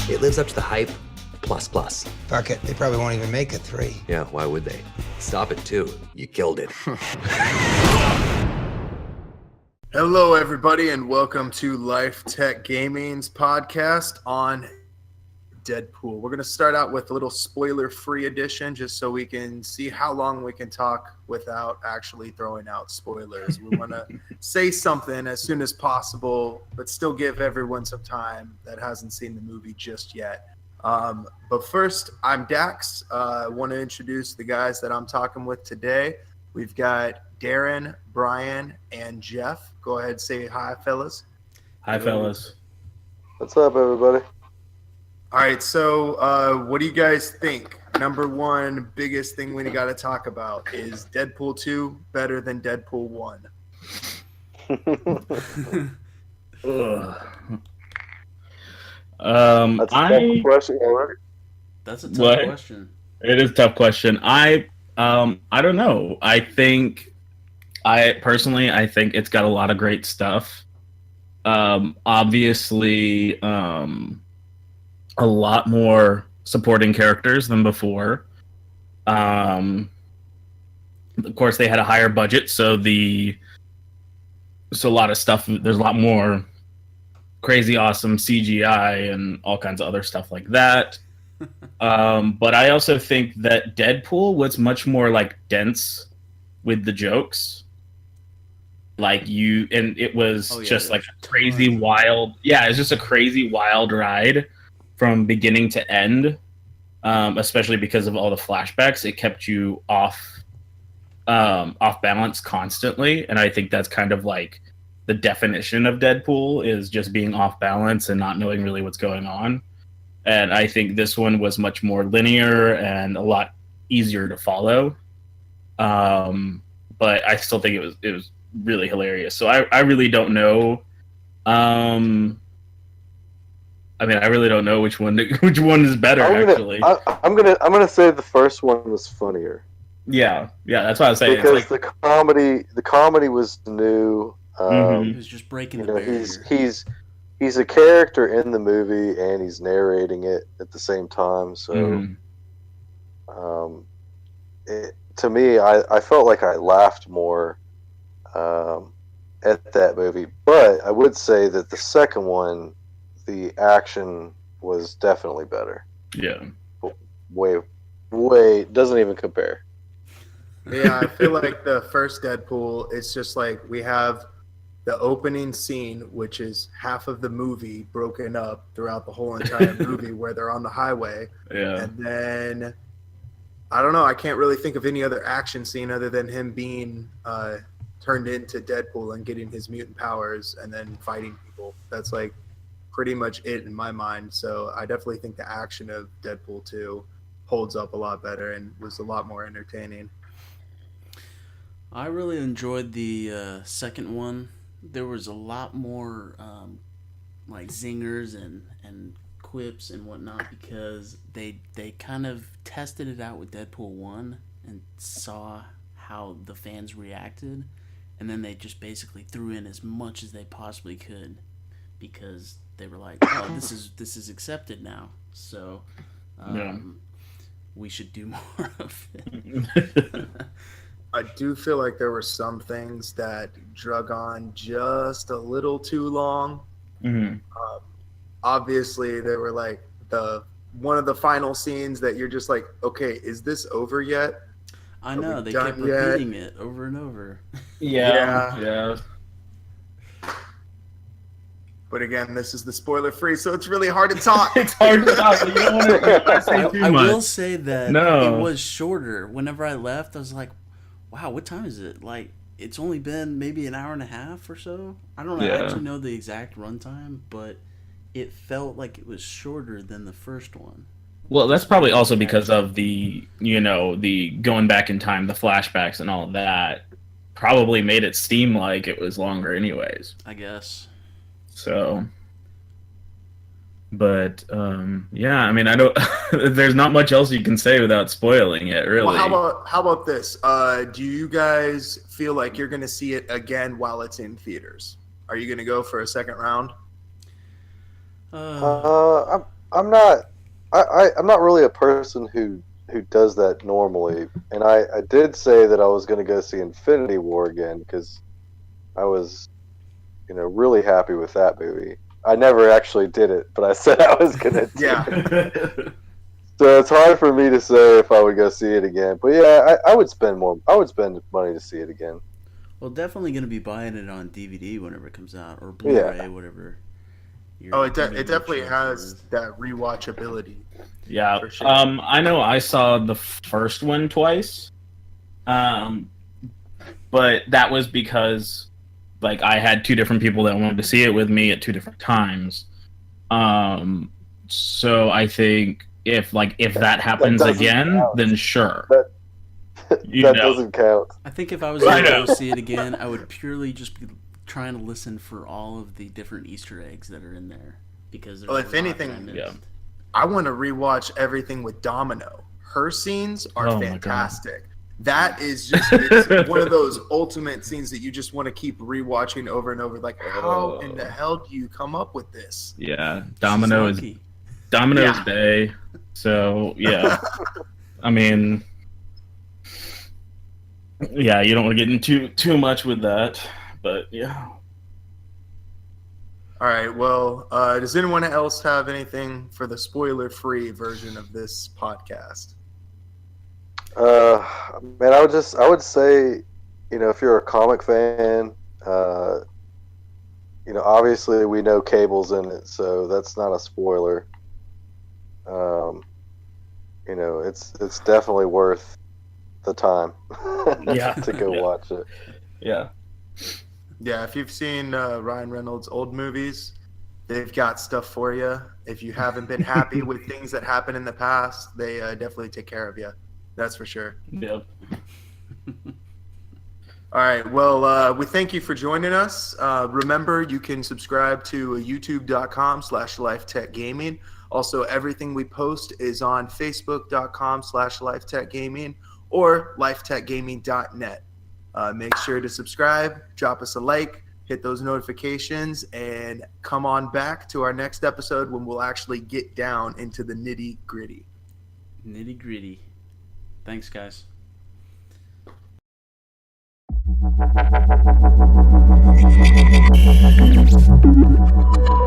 It lives up to the hype, plus plus. Fuck it, they probably won't even make a 3. Yeah, why would they? Stop it, too. You killed it. Hello, everybody, and welcome to Life.Tech.Gaming's podcast on DeadPool. We're going to start out with a little spoiler-free edition just so we can see how long we can talk without actually throwing out spoilers. We want to say something as soon as possible, but still give everyone some time that hasn't seen the movie just yet. But first, I'm Dax. I want to introduce the guys that I'm talking with today. We've got Darren, Brian, and Jeff. Go ahead and say hi, fellas. Hi, fellas. What's up, everybody? All right, so what do you guys think? Number one biggest thing we got to talk about is Deadpool 2 better than Deadpool 1? That's a tough question already. That's a tough question. It is a tough question. I don't know. I think it's got a lot of great stuff. Obviously, a lot more supporting characters than before. Of course, they had a higher budget, so a lot of stuff. There's a lot more crazy, awesome CGI and all kinds of other stuff like that. But I also think that Deadpool was much more like dense with the jokes. It was just like a crazy wild. Yeah, it's just a crazy wild ride from beginning to end. Especially because of all the flashbacks, it kept you off balance constantly, and I think that's kind of like the definition of Deadpool is just being off balance and not knowing really what's going on. And I think this one was much more linear and a lot easier to follow. But I still think it was really hilarious. So I really don't know. I really don't know which one is better. Actually, I'm gonna say the first one was funnier. Yeah, that's what I was saying. Because the comedy was new. He was just breaking the barrier. He's a character in the movie and he's narrating it at the same time. So, to me, I felt like I laughed more at that movie. But I would say that the second one, the action was definitely better. Yeah, way doesn't even compare. Yeah, I feel like the first Deadpool, it's just like we have the opening scene, which is half of the movie broken up throughout the whole entire movie where they're on the highway. Yeah. And then, I don't know, I can't really think of any other action scene other than him being turned into Deadpool and getting his mutant powers and then fighting people. That's like pretty much it in my mind. So I definitely think the action of Deadpool 2 holds up a lot better and was a lot more entertaining. I really enjoyed the second one. There was a lot more like zingers and quips and whatnot because they kind of tested it out with Deadpool 1 and saw how the fans reacted, and then they just basically threw in as much as they possibly could because they were like, oh, this is accepted now, so we should do more of it. I do feel like there were some things that drug on just a little too long. Mm-hmm. Obviously, they were like one of the final scenes that you're just like, okay, is this over yet? I know, they kept repeating it over and over. Yeah. But again, this is the spoiler-free, so it's really hard to talk. It's hard to talk. You don't want to say too much. I will say that it was shorter. Whenever I left, I was like, wow, what time is it? Like, it's only been maybe an hour and a half or so. I don't actually know the exact runtime, but it felt like it was shorter than the first one. Well, that's probably also because of the going back in time, the flashbacks and all of that probably made it seem like it was longer anyways. I guess. So, but yeah, I mean, I don't. There's not much else you can say without spoiling it, really. Well, how about this? Do you guys feel like you're going to see it again while it's in theaters? Are you going to go for a second round? I'm I'm not. I'm not really a person who does that normally. And I did say that I was going to go see Infinity War again because I was, really happy with that movie. I never actually did it, but I said I was going to. Yeah. So it's hard for me to say if I would go see it again. But yeah, I would spend more. I would spend money to see it again. Well, definitely going to be buying it on DVD whenever it comes out, or Blu-ray, whatever. It definitely has that rewatchability. Yeah. For sure. I know I saw the first one twice. But that was because like I had two different people that wanted to see it with me at two different times. So I think if that happens again, count. then sure. That doesn't count. I think if I was going to go see it again, I would purely just be trying to listen for all of the different Easter eggs that are in there, because there's if anything, I want to rewatch everything with Domino. Her scenes are fantastic. That is just it's one of those ultimate scenes that you just want to keep rewatching over and over. Like, how in the hell do you come up with this? Yeah, Domino's Day. So yeah, I mean, yeah, you don't want to get into too much with that, but yeah. All right. Well, does anyone else have anything for the spoiler-free version of this podcast? Man, I would say, if you're a comic fan, obviously we know Cable's in it, so that's not a spoiler. It's definitely worth the time to go watch it. Yeah. Yeah, if you've seen Ryan Reynolds' old movies, they've got stuff for you. If you haven't been happy with things that happened in the past, they definitely take care of you. That's for sure. Yep. All right. Well, we thank you for joining us. Remember, you can subscribe to youtube.com/LifeTechGaming. Also, everything we post is on facebook.com/LifeTechGaming or LifeTechGaming.net. Make sure to subscribe, drop us a like, hit those notifications, and come on back to our next episode when we'll actually get down into the nitty-gritty. Nitty-gritty. Thanks, guys. Thank you.